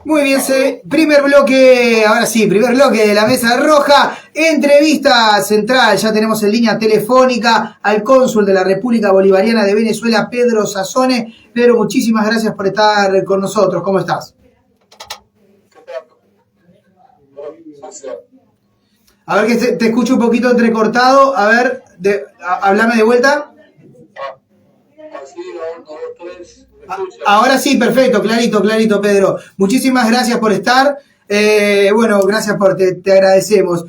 Muy bien, primer bloque, ahora sí, primer bloque de la Mesa Roja, entrevista central, ya tenemos en línea telefónica al cónsul de la República Bolivariana de Venezuela, Pedro Sassone. Pedro, muchísimas gracias por estar con nosotros, ¿cómo estás? A ver que te escucho un poquito entrecortado, a ver, hablame de vuelta. Ahora sí, perfecto, clarito, Pedro. Muchísimas gracias por estar. Bueno, gracias te agradecemos.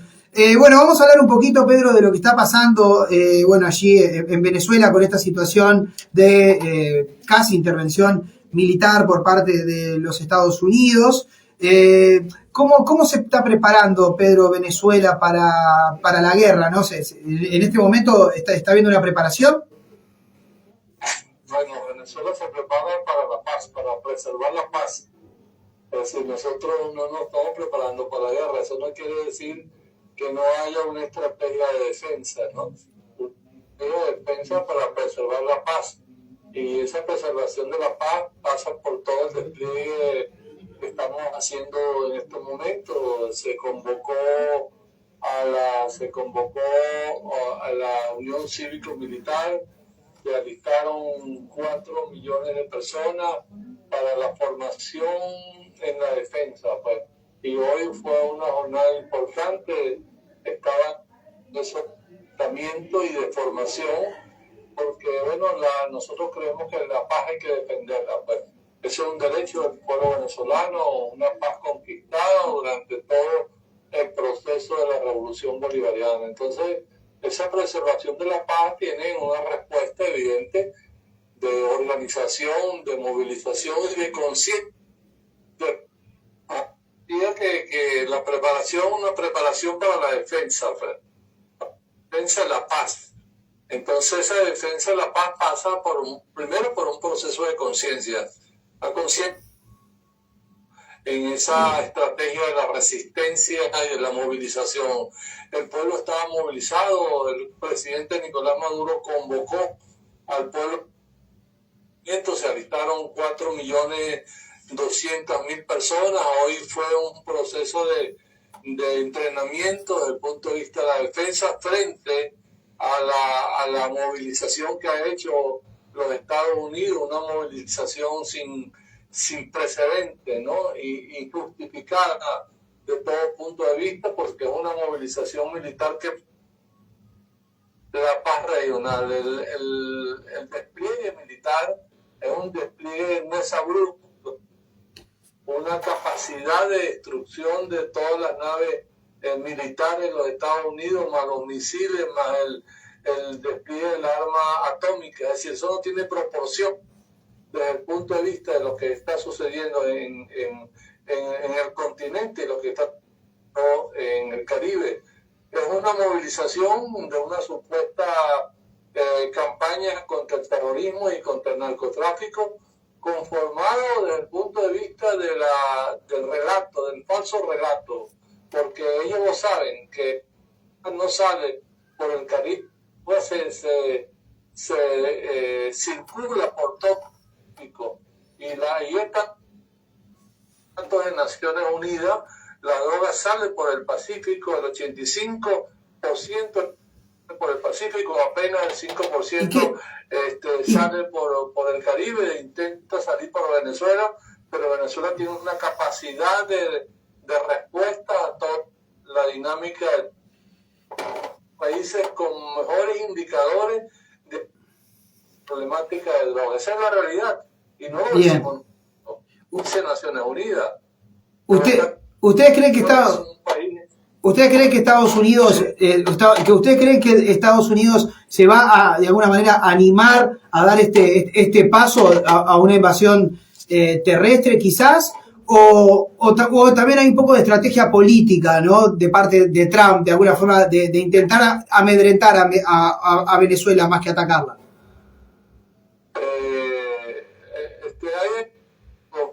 Bueno, vamos a hablar un poquito, Pedro, de lo que está pasando, bueno, allí en Venezuela con esta situación de casi intervención militar por parte de los Estados Unidos. ¿Cómo se está preparando, Pedro, Venezuela para la guerra, ¿no? En este momento está habiendo una preparación. Bueno, Venezuela se prepara para la paz, para preservar la paz. Es decir, nosotros no nos estamos preparando para la guerra. Eso no quiere decir que no haya una estrategia de defensa, ¿no? Una estrategia de defensa para preservar la paz. Y esa preservación de la paz pasa por todo el despliegue que estamos haciendo en este momento. Se convocó a la Unión Cívico-Militar. Se alistaron 4 millones de personas para la formación en la defensa, pues. Y hoy fue una jornada importante, estaba de soltamiento y de formación, porque bueno, nosotros creemos que la paz hay que defenderla, pues. Ese es un derecho del pueblo venezolano, una paz conquistada durante todo el proceso de la revolución bolivariana. Entonces, esa preservación de la paz tiene una respuesta evidente de organización, de movilización y de conciencia. Que la preparación, una preparación para la defensa, defensa de la paz. Entonces esa defensa de la paz pasa primero por un proceso de conciencia. La conciencia en esa estrategia de la resistencia y de la movilización. El pueblo estaba movilizado, el presidente Nicolás Maduro convocó al pueblo, se alistaron 4.200.000 personas. Hoy fue un proceso de entrenamiento desde el punto de vista de la defensa frente a la movilización que ha hecho los Estados Unidos, una movilización sin precedentes, ¿no? Y justificada de todo punto de vista, porque es una movilización militar que de la paz regional. El despliegue militar es un despliegue no es abrupto, una capacidad de destrucción de todas las naves militares de los Estados Unidos, más los misiles, más el despliegue del arma atómica. Es decir, eso no tiene proporción desde el punto de vista de lo que está sucediendo en el continente y lo que está en el Caribe. Es una movilización de una supuesta campaña contra el terrorismo y contra el narcotráfico, conformado desde el punto de vista del relato, del falso relato, porque ellos lo saben, que no sale por el Caribe, pues se circula por todo y esta tanto de Naciones Unidas, la droga sale por el Pacífico, el 85% por el Pacífico, apenas el 5% sale por el Caribe, intenta salir por Venezuela, pero Venezuela tiene una capacidad de respuesta a toda la dinámica de países con mejores indicadores de problemática de droga. Esa es la realidad. Y no lo decimos Naciones Unidas. ¿Ustedes creen que Estados Unidos, ustedes creen que Estados Unidos se va a, de alguna manera, animar a dar este paso a una invasión terrestre, quizás? O también hay un poco de estrategia política, ¿no? De parte de Trump, de alguna forma, de intentar amedrentar a Venezuela más que atacarla.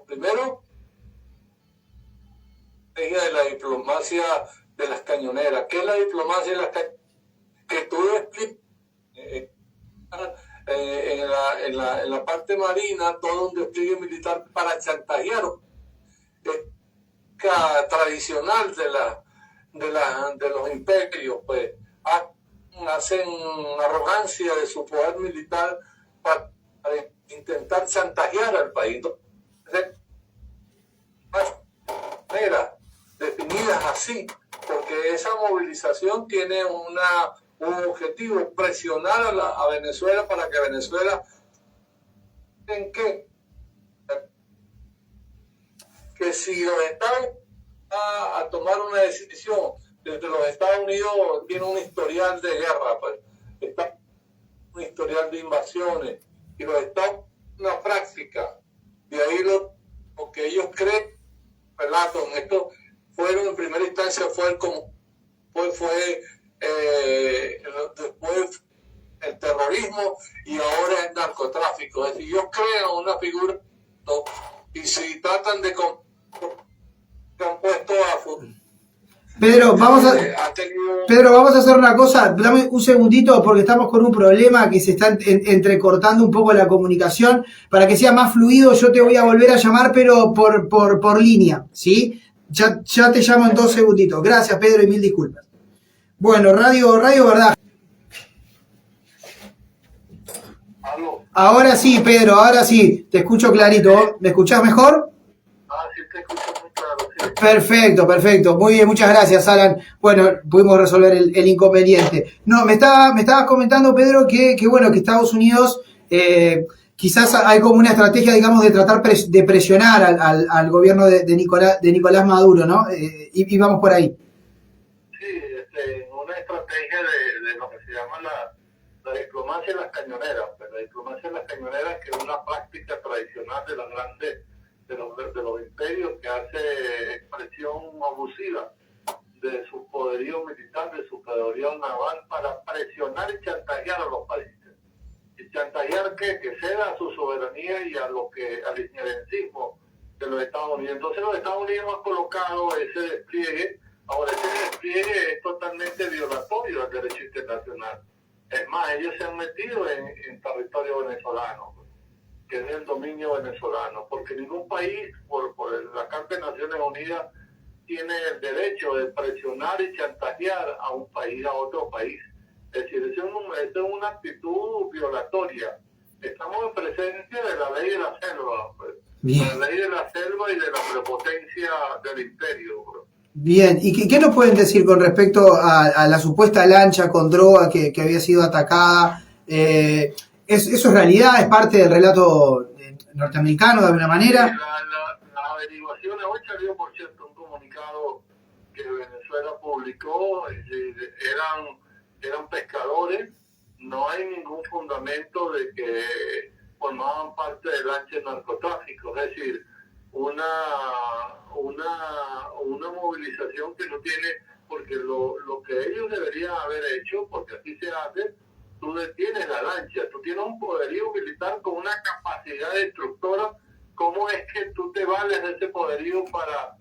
Primero, de la diplomacia de las cañoneras. ¿Qué es la diplomacia de las cañoneras? Que tú explicas en la parte marina todo un despliegue militar para chantajear tradicional de los imperios, pues hacen arrogancia de su poder militar para intentar chantajear al país. De manera definidas así, porque esa movilización tiene un objetivo: presionar a Venezuela para que Venezuela en que si los Estados a tomar una decisión, desde los Estados Unidos tiene un historial de guerra, pues, está un historial de invasiones, y los Estados una práctica, de ahí lo que ellos creen, relato en esto fueron en primera instancia después el terrorismo y ahora el narcotráfico. Es decir, ellos crean una figura, ¿no? Y si tratan de han puesto Pedro, vamos a hacer una cosa, dame un segundito porque estamos con un problema que se está entrecortando un poco la comunicación. Para que sea más fluido, yo te voy a volver a llamar, pero por línea, ¿sí? Ya te llamo en 2 segunditos. Gracias, Pedro, y mil disculpas. Bueno, Radio Verdad. ¿Aló? Ahora sí, Pedro, ahora sí, te escucho clarito. ¿Me escuchás mejor? Sí, te escucho muy claro, sí. Perfecto. Muy bien, muchas gracias, Alan. Bueno, pudimos resolver el inconveniente. No, me estabas comentando, Pedro, que bueno, que Estados Unidos quizás hay como una estrategia, digamos, de tratar de presionar al gobierno de Nicolás Maduro, ¿no? Y vamos por ahí. Sí, una estrategia de lo que se llama la diplomacia en las cañoneras. Pues la diplomacia en las cañoneras, que es una práctica tradicional de las grandes de los imperios, que hace expresión abusiva de su poderío militar, de su poderío naval, para presionar y chantajear a los países. Y chantajear que ceda a su soberanía y al injerencismo de los Estados Unidos. Entonces los Estados Unidos han colocado ese despliegue. Ahora ese despliegue es totalmente violatorio al derecho internacional. Es más, ellos se han metido en territorio venezolano, que es el dominio venezolano, porque ningún país, por la Carta de Naciones Unidas, tiene el derecho de presionar y chantajear a un país, a otro país. Es decir, eso es una actitud violatoria. Estamos en presencia de la ley de la selva, pues. La ley de la selva y de la prepotencia del imperio, bro. Bien, ¿y qué nos pueden decir con respecto a la supuesta lancha con droga que había sido atacada? ¿Eso es realidad? ¿Es parte del relato norteamericano de alguna manera? Las averiguaciones, hoy salió por cierto un comunicado que Venezuela publicó, eran pescadores, no hay ningún fundamento de que formaban parte del lancha de narcotráfico, es decir, una movilización que no tiene, porque lo que ellos deberían haber hecho, porque así se hace, tú detienes la lancha, tú tienes un poderío militar con una capacidad destructora. ¿Cómo es que tú te vales de ese poderío para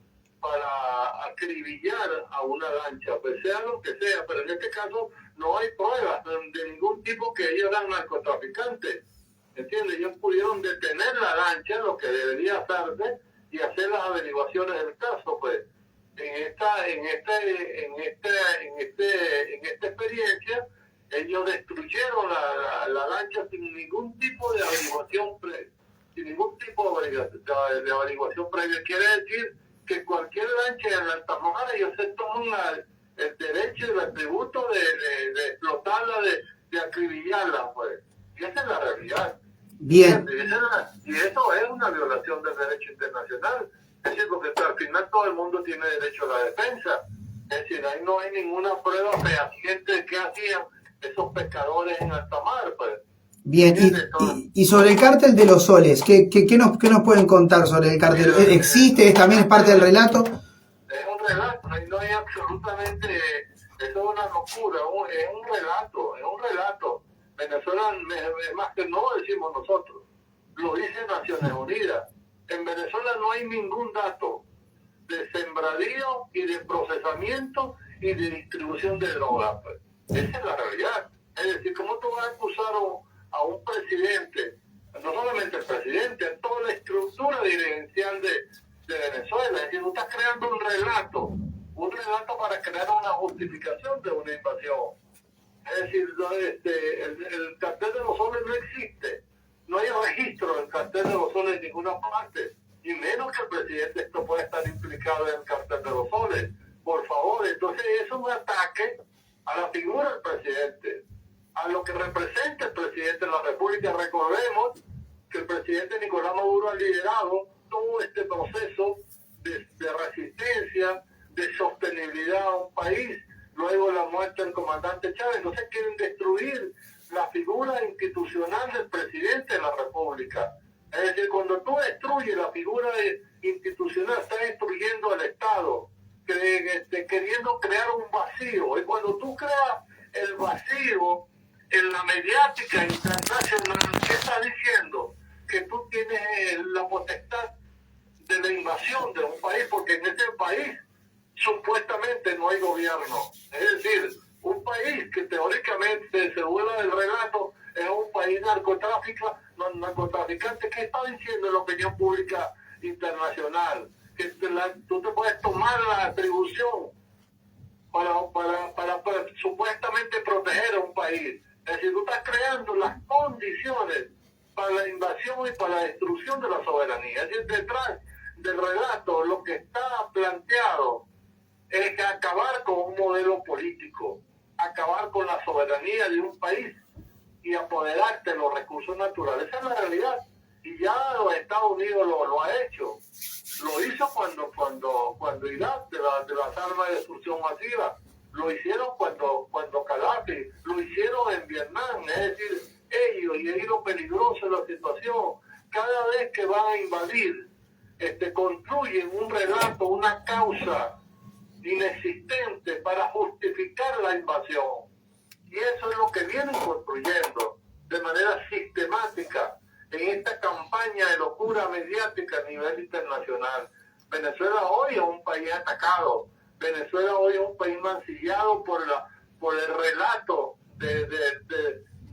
acribillar a una lancha? Pues sea lo que sea, pero en este caso no hay pruebas de ningún tipo que ellos eran narcotraficantes. ¿Entiendes? Ellos pudieron detener la lancha, lo que debería hacerse, y hacer las averiguaciones del caso. Pues en esta experiencia ellos destruyeron la lancha sin ningún tipo de averiguación de averiguación previa. Quiere decir que cualquier lancha en la alta mar, ellos se toman el derecho y el atributo de explotarla, de acribillarla, pues. Y esa es la realidad. Bien. Y eso es una violación del derecho internacional. Es decir, porque al final todo el mundo tiene derecho a la defensa. Es decir, ahí no hay ninguna prueba fehaciente de qué hacían esos pescadores en alta mar, pues. Bien, y sobre el cártel de los soles, ¿qué nos pueden contar sobre el cártel? ¿Existe? ¿También es parte del relato? Es un relato, no hay absolutamente, eso es una locura, es un relato. Venezuela, es más que no lo decimos nosotros, lo dice Naciones Unidas. En Venezuela no hay ningún dato de sembradío y de procesamiento y de distribución de drogas, pues. Esa es la realidad. Es decir, ¿cómo tú vas a acusar a un presidente, no solamente el presidente, toda la estructura dirigencial de Venezuela. Es decir, tú estás creando un relato para crear una justificación de una invasión. Es decir, el cartel de los soles no existe. No hay registro del cartel de los soles en ninguna parte. Y menos que el presidente esto pueda estar implicado en el cartel de los soles. Por favor, entonces es un ataque a la figura del presidente, a lo que representa el presidente de la República. Recordemos que el presidente Nicolás Maduro ha liderado todo este proceso de resistencia, de sostenibilidad a un país, luego de la muerte del comandante Chávez. Entonces quieren destruir la figura institucional del presidente de la República. Es decir, cuando tú destruyes la figura institucional, estás destruyendo al Estado, queriendo crear un vacío. Y cuando tú creas el vacío en la mediática internacional, ¿qué estás diciendo? Que tú tienes la potestad de la invasión de un país, porque en ese país supuestamente no hay gobierno. Es decir, un país que teóricamente, se vuela del relato, es un país narcotraficante. ¿Qué está diciendo la opinión pública internacional? Que tú te puedes tomar la atribución para supuestamente proteger a un país. Es decir, tú estás creando las condiciones para la invasión y para la destrucción de la soberanía. Es decir, detrás del relato lo que está planteado es acabar con un modelo político, acabar con la soberanía de un país y apoderarte de los recursos naturales. Esa es la realidad. Y ya los Estados Unidos lo ha hecho. Lo hizo cuando Irak, de las armas de destrucción masiva. Lo hicieron cuando Gaddafi. Lo hicieron en Vietnam. Es decir, ellos, y ahí lo peligroso de la situación, cada vez que van a invadir, construyen un relato, una causa inexistente para justificar la invasión. Y eso es lo que vienen construyendo de manera sistemática en esta campaña de locura mediática a nivel internacional. Venezuela hoy es un país atacado. Venezuela hoy es un país mancillado por el relato de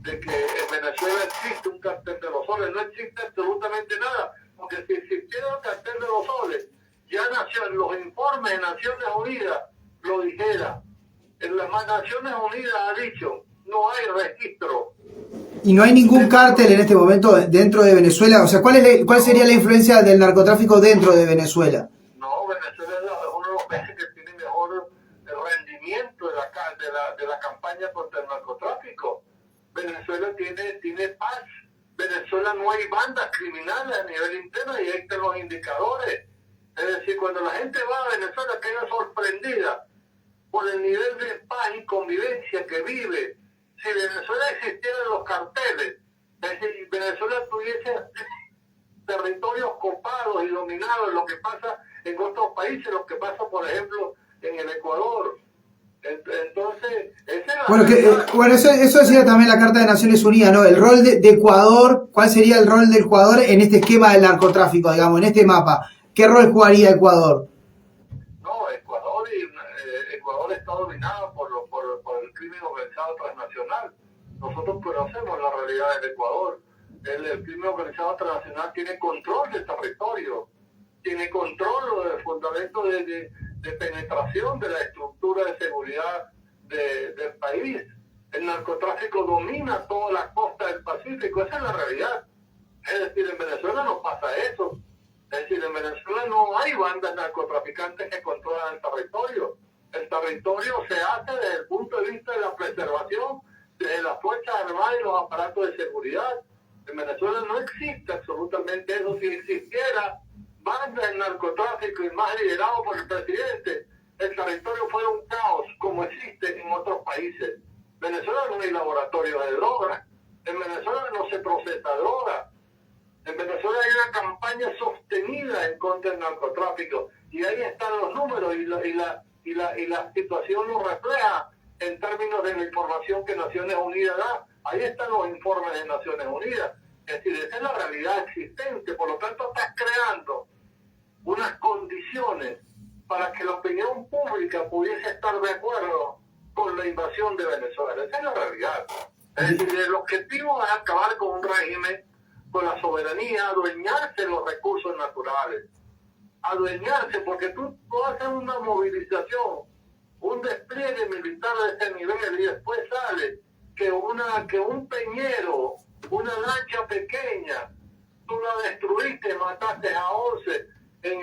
que en Venezuela existe un cartel de los soles. No existe absolutamente nada, porque si existiera el cartel de los soles, ya los informes de Naciones Unidas lo dijera. En las Naciones Unidas ha dicho, no hay registro. Y no hay ningún cártel en este momento dentro de Venezuela. O sea, ¿cuál sería la influencia del narcotráfico dentro de Venezuela? No, Venezuela es uno de los países que tiene mejor rendimiento de la campaña contra el narcotráfico. Venezuela tiene paz. Venezuela no hay bandas criminales a nivel interno y ahí están los indicadores. Es decir, cuando la gente va a Venezuela queda sorprendida por el nivel de paz y convivencia que vive. Si Venezuela existieran los carteles, es decir, Venezuela tuviese territorios copados y dominados, lo que pasa en otros países, lo que pasa, por ejemplo, en el Ecuador. Entonces, eso decía también la Carta de Naciones Unidas, ¿no? El rol de Ecuador, ¿cuál sería el rol de Ecuador en este esquema del narcotráfico, digamos, en este mapa? ¿Qué rol jugaría Ecuador? No, Ecuador está dominado por el crimen organizado transnacional. Nosotros conocemos la realidad del Ecuador. El crimen organizado transnacional tiene control del territorio, tiene control del fundamento de penetración de la estructura de seguridad del país. El narcotráfico domina toda la costa del Pacífico. Esa es la realidad. Es decir, en Venezuela no pasa eso. Es decir, en Venezuela no hay bandas narcotraficantes que controlan el territorio. El territorio se hace desde el punto de vista de la preservación de las Fuerzas Armadas y los aparatos de seguridad. En Venezuela no existe absolutamente eso. Si existiera bandas de narcotráfico y más liderado por el presidente, el territorio fuera un caos como existe en otros países. En Venezuela no hay laboratorios de drogas. En Venezuela no se procesa droga. En Venezuela hay una campaña sostenida en contra del narcotráfico y ahí están los números y la situación lo refleja en términos de la información que Naciones Unidas da. Ahí están los informes de Naciones Unidas. Es decir, esa es la realidad existente. Por lo tanto, estás creando unas condiciones para que la opinión pública pudiese estar de acuerdo con la invasión de Venezuela. Esa es la realidad. Es decir, el objetivo es acabar con un régimen, con la soberanía, adueñarse de los recursos naturales. adueñarse, porque tú haces una movilización, un despliegue militar de ese nivel y después sale que un peñero, una lancha pequeña, tú la destruiste, mataste a 11 en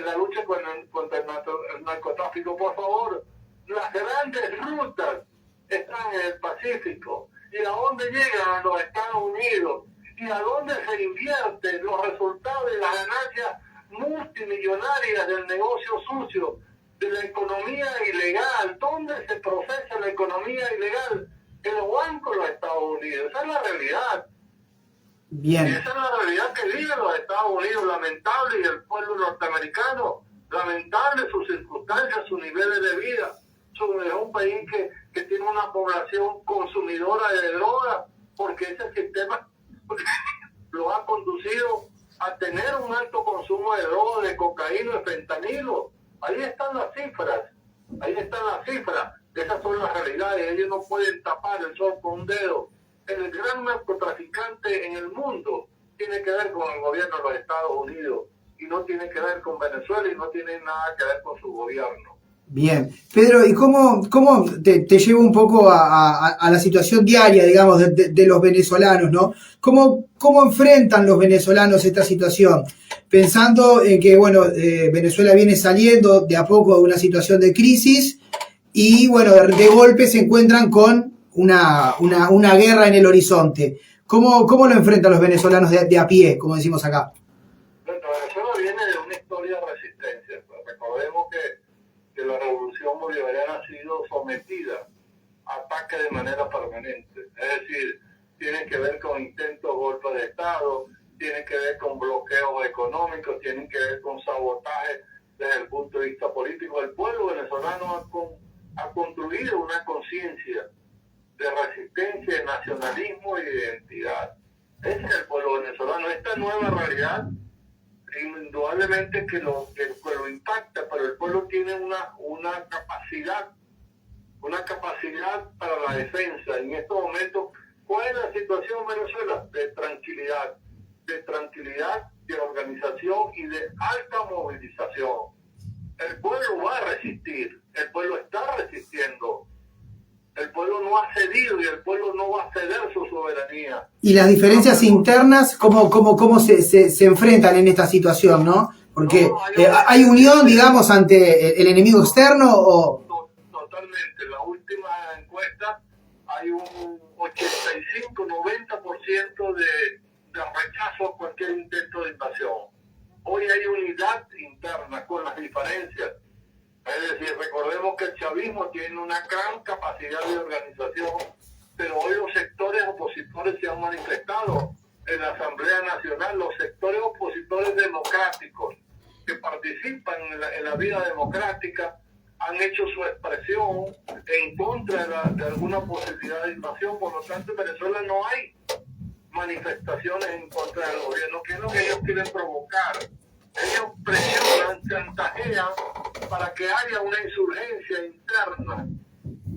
la lucha contra el narcotráfico. Por favor, las grandes rutas están en el Pacífico. ¿Y a dónde llegan? A los Estados Unidos. ¿Y a dónde se invierten los resultados de las ganancias multimillonarias del negocio sucio, de la economía ilegal? ¿Dónde se procesa la economía ilegal? En los bancos de los Estados Unidos. Esa es la realidad. Bien. Y esa es la realidad que viven los Estados Unidos, lamentable, y el pueblo norteamericano, lamentable sus circunstancias, sus niveles de vida. Es un país que tiene una población consumidora de drogas, porque ese sistema lo ha conducido a tener un alto consumo de drogas, de cocaína, de fentanilo. Ahí están las cifras, esas son las realidades. Ellos no pueden tapar el sol con un dedo. El gran narcotraficante en el mundo tiene que ver con el gobierno de los Estados Unidos y no tiene que ver con Venezuela y no tiene nada que ver con su gobierno. Bien. Pedro, ¿y cómo te llevo un poco a la situación diaria, digamos, de los venezolanos, ¿no? ¿Cómo enfrentan los venezolanos esta situación? Pensando en que, bueno, Venezuela viene saliendo de a poco de una situación de crisis y, bueno, de golpe se encuentran con una guerra en el horizonte. ¿Cómo lo enfrentan los venezolanos de a pie, como decimos acá? Bueno, Venezuela viene de una historia de resistencia. Recordemos que la revolución bolivariana ha sido sometida a ataques de manera permanente. Es decir, tiene que ver con intentos de golpe de Estado, tiene que ver con bloqueos económicos, tiene que ver con sabotaje desde el punto de vista político. El pueblo venezolano ha construido una conciencia de resistencia, de nacionalismo y de identidad. Ese es el pueblo venezolano. Esta nueva realidad, indudablemente que lo impacta, pero el pueblo tiene una capacidad para la defensa. En estos momentos, ¿cuál es la situación en Venezuela? De tranquilidad, de organización y de alta movilización. El pueblo va a resistir, el pueblo está resistiendo. El pueblo no ha cedido y el pueblo no va a ceder su soberanía. Y las diferencias internas, ¿cómo se enfrentan en esta situación, no? Porque ¿hay unión, digamos, ante el enemigo externo o...? Totalmente. En la última encuesta hay un 85-90% de rechazo a cualquier intento de invasión. Hoy hay unidad interna con las diferencias. Es decir, recordemos que el chavismo tiene una gran capacidad de organización, pero hoy los sectores opositores se han manifestado en la Asamblea Nacional, los sectores opositores democráticos que participan en la vida democrática han hecho su expresión en contra de alguna posibilidad de invasión. Por lo tanto, en Venezuela no hay manifestaciones en contra del gobierno, que es lo que ellos quieren provocar. Ellos presionan, chantajean para que haya una insurgencia interna.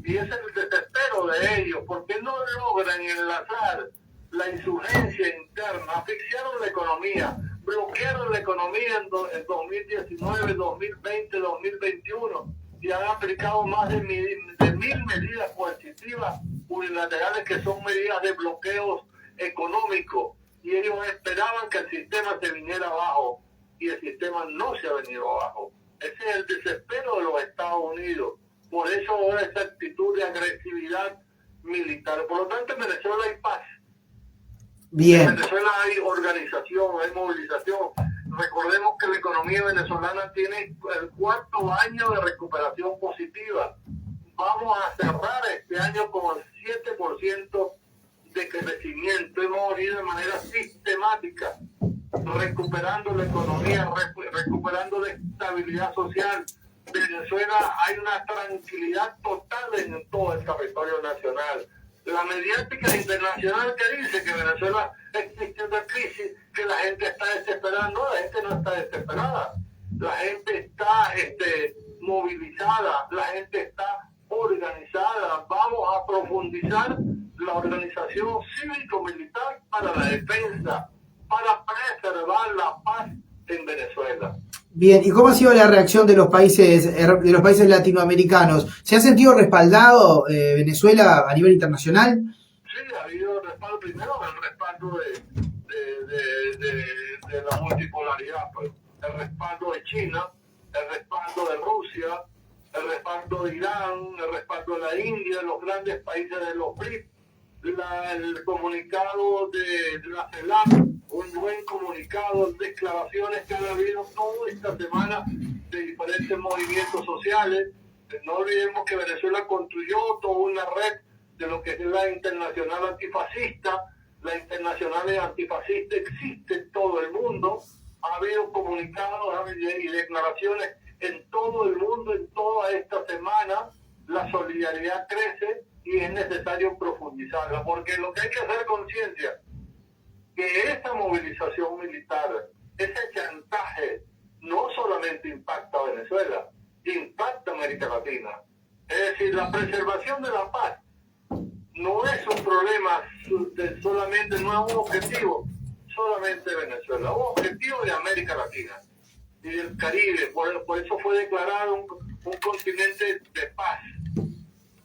Y ese es el desespero de ellos, porque no logran enlazar la insurgencia interna. Asfixiaron la economía, bloquearon la economía en 2019, 2020, 2021 y han aplicado más de 1.000 medidas coercitivas unilaterales que son medidas de bloqueos económicos. Y ellos esperaban que el sistema se viniera abajo. Y el sistema no se ha venido abajo. Ese es el desespero de los Estados Unidos. Por eso ahora esa actitud de agresividad militar. Por lo tanto, en Venezuela hay paz. Bien. En Venezuela hay organización, hay movilización. Recordemos que la economía venezolana tiene el 4º año de recuperación positiva. Vamos a cerrar este año con el 7% de crecimiento. Hemos ido de manera sistemática recuperando la economía, recuperando la estabilidad social. Venezuela hay una tranquilidad total en todo el territorio nacional. La mediática internacional que dice que Venezuela existe una crisis, que la gente está desesperada. No, la gente no está desesperada. La gente está movilizada, la gente está organizada. Vamos a profundizar la organización cívico-militar para la defensa, para preservar la paz en Venezuela. Bien, ¿y cómo ha sido la reacción de los países latinoamericanos? ¿Se ha sentido respaldado Venezuela a nivel internacional? Sí, ha habido respaldo, primero el respaldo de la multipolaridad, pues, el respaldo de China, el respaldo de Rusia, el respaldo de Irán, el respaldo de la India, los grandes países de los BRICS, el comunicado de la CELAC, un buen comunicado, declaraciones que han habido toda esta semana de diferentes movimientos sociales. No olvidemos que Venezuela construyó toda una red de lo que es la Internacional Antifascista. La Internacional Antifascista existe en todo el mundo. Ha habido comunicados y declaraciones en todo el mundo en toda esta semana. La solidaridad crece y es necesario profundizarla, porque lo que hay que hacer conciencia, que esa movilización militar, ese chantaje, no solamente impacta a Venezuela, impacta a América Latina. Es decir, la preservación de la paz no es un problema solamente, no es un objetivo solamente de Venezuela, es un objetivo de América Latina y del Caribe. Por eso fue declarado un continente de paz.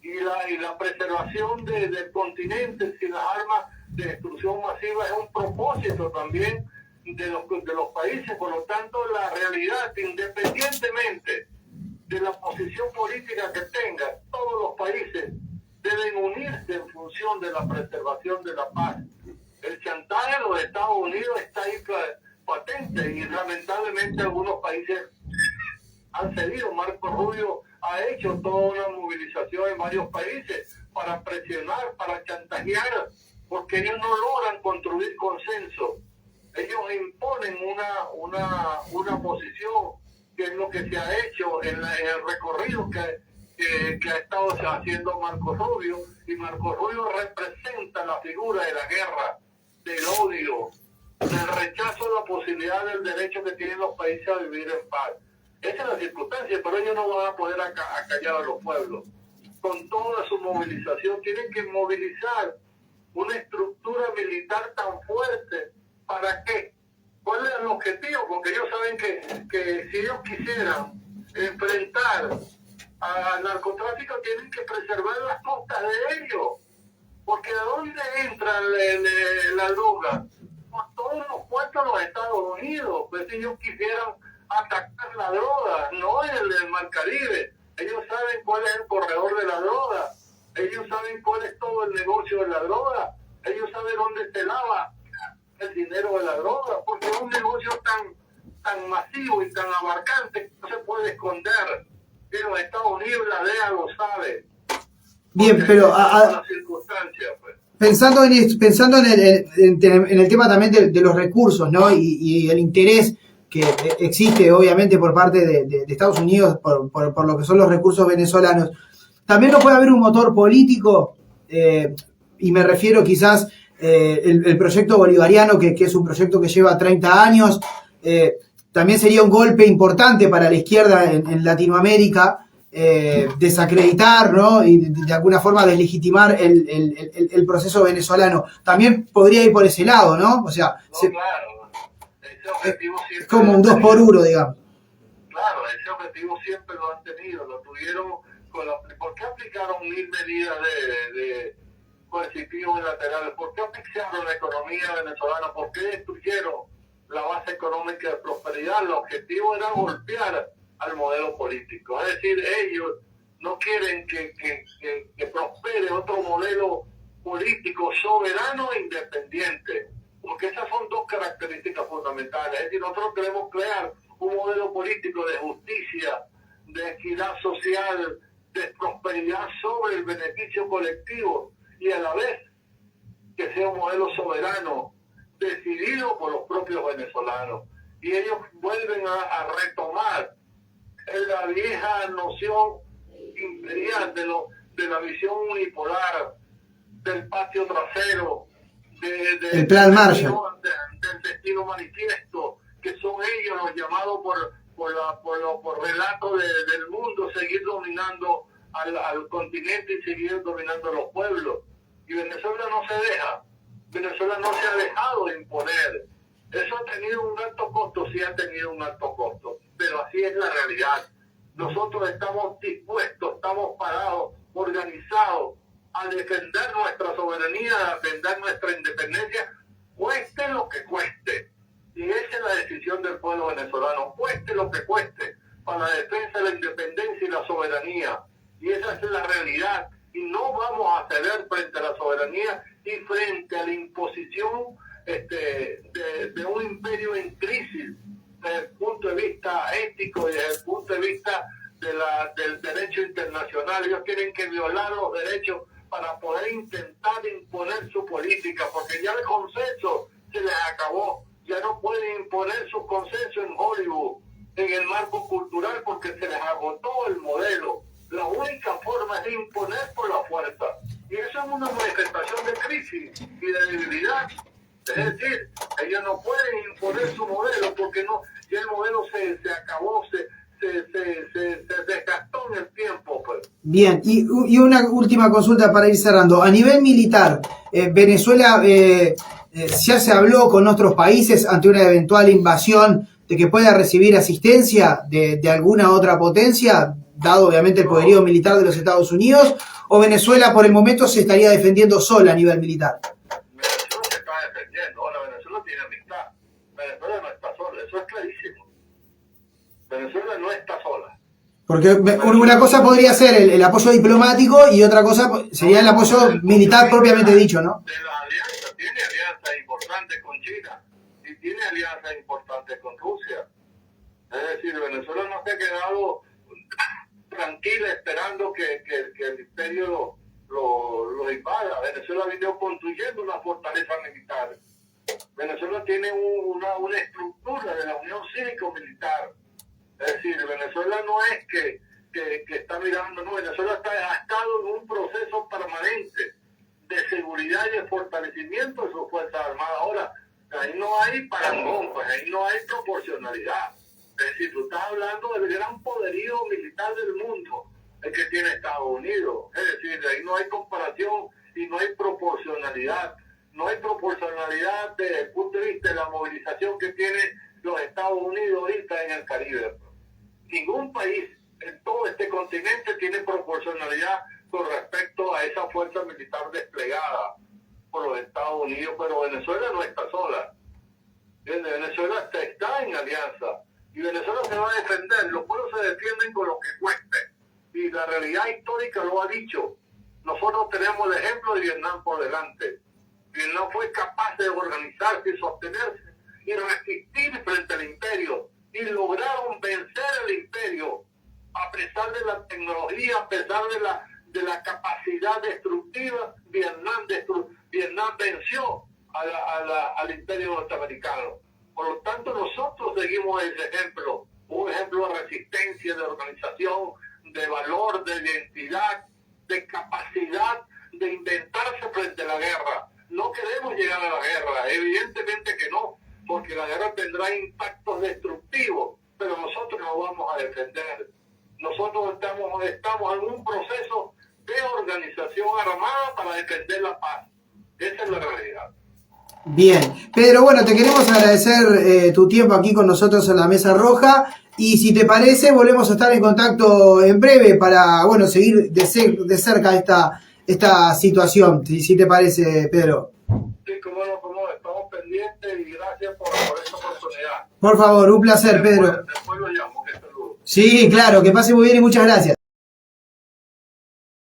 Y la preservación del continente sin las armas de destrucción masiva es un propósito también de los países. Por lo tanto, la realidad, independientemente de la posición política que tengan, todos los países deben unirse en función de la preservación de la paz. El chantaje de los Estados Unidos está ahí patente y lamentablemente algunos países han cedido. Marco Rubio ha hecho toda una movilización en varios países para presionar, para chantajear, porque ellos no logran construir consenso. Ellos imponen una posición, que es lo que se ha hecho en el recorrido que ha estado haciendo Marco Rubio, y Marco Rubio representa la figura de la guerra, del odio, del rechazo a la posibilidad del derecho que tienen los países a vivir en paz. Esa es la circunstancia, pero ellos no van a poder acallar a los pueblos. Con toda su movilización, tienen que movilizar una estructura militar tan fuerte. ¿Para qué? ¿Cuál es el objetivo? Porque ellos saben que si ellos quisieran enfrentar al narcotráfico, tienen que preservar las costas de ellos. Porque ¿de dónde entra la droga? Por todos los puertos de los Estados Unidos. Pues si ellos quisieran atacar la droga, no en el Mar Caribe. Ellos saben cuál es el corredor de la droga. Ellos saben cuál es todo el negocio de la droga. Ellos saben dónde se lava el dinero de la droga, porque es un negocio tan masivo y tan abarcante que no se puede esconder. Pero Estados Unidos, la DEA lo sabe. Bien, pero pues. pensando en el tema también de los recursos, ¿no? Y el interés que existe obviamente por parte de Estados Unidos por lo que son los recursos venezolanos, también no puede haber un motor político, y me refiero quizás el proyecto bolivariano, que es un proyecto que lleva 30 años, también sería un golpe importante para la izquierda en Latinoamérica, desacreditar, ¿no? Y de alguna forma deslegitimar el proceso venezolano. También podría ir por ese lado, ¿no? O sea, claro. Ese objetivo siempre es como un 2 por 1, digamos. Claro, ese objetivo siempre lo han tenido, lo tuvieron ¿por qué aplicaron 1000 medidas de coercitivos bilaterales? ¿Por qué asfixiaron la economía venezolana? ¿Por qué destruyeron la base económica de prosperidad? El objetivo era golpear al modelo político. Es decir, ellos no quieren que prospere otro modelo político soberano e independiente, porque esas son dos características fundamentales. Es decir, nosotros queremos crear un modelo político de justicia, de equidad social, de prosperidad sobre el beneficio colectivo, y a la vez que sea un modelo soberano, decidido por los propios venezolanos. Y ellos vuelven a retomar la vieja noción imperial de la visión unipolar, del patio trasero, el plan Marshall, del destino manifiesto, que son ellos los llamados por relato del mundo, seguir dominando al continente y seguir dominando a los pueblos. Y Venezuela no se deja. Venezuela no se ha dejado de imponer. Eso ha tenido un alto costo, sí ha tenido un alto costo. De pero así es la realidad. Nosotros estamos dispuestos, estamos parados, organizados a defender nuestra soberanía, a defender nuestra independencia, cueste lo que cueste. Y esa es la decisión del pueblo venezolano, cueste lo que cueste, para la defensa de la independencia y la soberanía. Y esa es la realidad. Y no vamos a ceder frente a la soberanía y frente a la imposición de un imperio en crisis desde el punto de vista ético y desde el punto de vista del derecho internacional. Ellos tienen que violar los derechos para poder intentar imponer su política, porque ya el consenso se les acabó. Ya no pueden imponer su consenso en Hollywood, en el marco cultural, porque se les agotó el modelo. La única forma es de imponer por la fuerza. Y eso es una manifestación de crisis y de debilidad. Es decir, ellos no pueden imponer su modelo porque no, ya el modelo se acabó, se desgastó en el tiempo. Pues. Bien, y una última consulta para ir cerrando. A nivel militar, Venezuela ya se habló con otros países ante una eventual invasión de que pueda recibir asistencia de alguna otra potencia, dado obviamente el poderío militar de los Estados Unidos, o Venezuela por el momento se estaría defendiendo sola a nivel militar. Venezuela se está defendiendo, ahora Venezuela tiene amistad, Venezuela no está sola, eso es clarísimo. Venezuela no está sola. Porque una cosa podría ser el apoyo diplomático y otra cosa sería el apoyo militar propiamente dicho, ¿no? De la alianza, tiene alianzas importantes con China y tiene alianzas importantes con Rusia. Es decir, Venezuela no se ha quedado tranquila esperando que el imperio lo invada. Venezuela vino construyendo una fortaleza militar. Venezuela tiene una estructura de la Unión Cívico-Militar. Es decir, Venezuela no es que está mirando, no, Venezuela ha estado en un proceso permanente de seguridad y de fortalecimiento de sus Fuerzas Armadas. Ahora, ahí no hay parangón, pues ahí no hay proporcionalidad. Es decir, tú estás hablando del gran poderío militar del mundo, el que tiene Estados Unidos. Es decir, ahí no hay comparación y no hay proporcionalidad. No hay proporcionalidad desde el punto de vista de la movilización que tiene los Estados Unidos ahorita en el Caribe. Ningún país en todo este continente tiene proporcionalidad con respecto a esa fuerza militar desplegada por los Estados Unidos, pero Venezuela no está sola. Venezuela está en alianza y Venezuela se va a defender. Los pueblos se defienden con lo que cueste y la realidad histórica lo ha dicho. Nosotros tenemos el ejemplo de Vietnam por delante. Vietnam fue capaz de organizarse y sostenerse y resistir frente al imperio y lograron vencer al imperio a pesar de la tecnología, a pesar de la capacidad destructiva. Vietnam venció al imperio norteamericano. Por lo tanto, nosotros seguimos ese ejemplo, un ejemplo de resistencia, de organización, de valor, de identidad, de capacidad de inventarse frente a la guerra. No queremos llegar a la guerra, evidentemente que no, porque la guerra tendrá impactos destructivos, pero nosotros nos vamos a defender. Nosotros estamos en un proceso de organización armada para defender la paz. Esa es la realidad. Bien, Pedro, bueno, te queremos agradecer tu tiempo aquí con nosotros en la Mesa Roja y si te parece volvemos a estar en contacto en breve para, bueno, seguir de cerca esta situación, si te parece, Pedro. Sí, como estamos pendientes y gracias por esta oportunidad. Por favor, un placer, Pedro. Después lo llamo, que saludo. Sí, claro, que pase muy bien y muchas gracias.